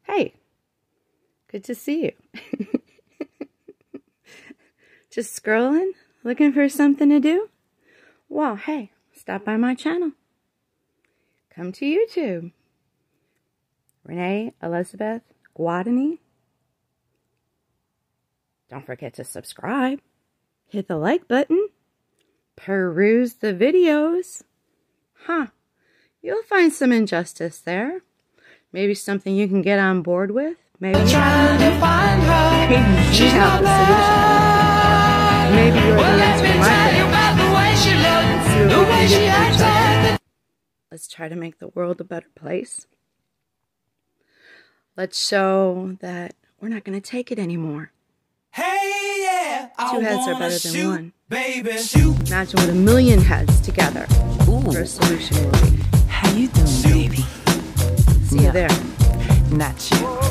Hey, good to see you. Just scrolling, looking for something to do? Well, hey, stop by my channel. Come to YouTube. Renee Elizabeth Guadagni. Don't forget to subscribe. Hit the like button. Peruse the videos. You'll find some injustice there. Maybe something you can get on board with. Maybe you have the solution. Maybe you're the answer to my thing. Let's try to make the world a better place. Let's show that we're not going to take it anymore. Hey, yeah, Two heads are better than one. Baby. Imagine what a million heads together for a solution will be. How you doing, baby? See you there. Not you.